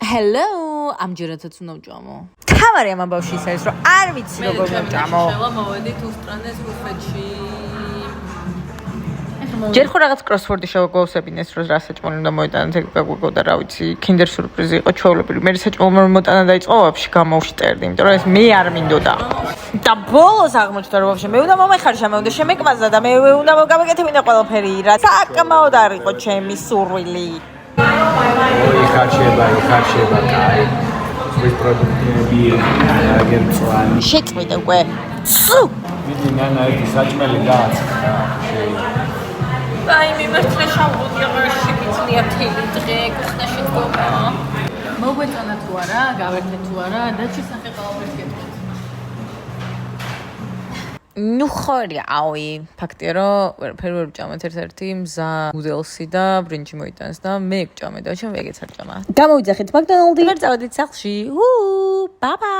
Hello, ამჯერადაც უნდა ვჭამო. თავარი ამ ამბავში ის არის, რომ არ ვიცი როგორ ვჭამო. შელა მოვედით უსტრანეს ბუფეტში. ჯერ ხო რაღაც კროსვორდი შევგვავსებინეს, რომ რა საჭმელი უნდა მოიტანოთ, ეგ გაგვიგო და რა ვიცი, კინდერ სურპრიზი იყო ჩვეულებრივი. მე საჭმელი რომ მოტანა დაიწყო, ვაფშე გამოვშტერდი, იმიტომ რომ ეს მე არ მინდოდა. და ბოლოს აღმოჩნდა რომ ვაფშე მე უნდა მომეხარშა, მე უნდა შემეკვაზა და მე უნდა გავაკეთებინა ყველაფერი, რა საკმაოდ არ იყო ჩემი სურვილი. იხარშება, კაი. ეს პროდუქტები აგერწვანი. შეწყვიტე უკვე. ვიდი ნანა ერთი საჭმელი გააცხა. აი მიმართლე შავღუდი აღარ შეგიძლია თელი დღე კუხნაში დგომა. მოგვეწონა თუ არა, გავერთე თუ არა, და შესახებ ყველაფერს გეტყვით. ნუ ხორი, აუი, ფაქტია რომ ვერაფერი ვერ ვჭამეთ ერთ-ერთი მზა ნუდელსი და ბრინჯი მოიტანს და მე ვჭამე და ჩემ ვეგეც არ ჭამა. გამოვიძახეთ მაკდონალდი. ვერ წავედით სახლში. ბაი ბაი.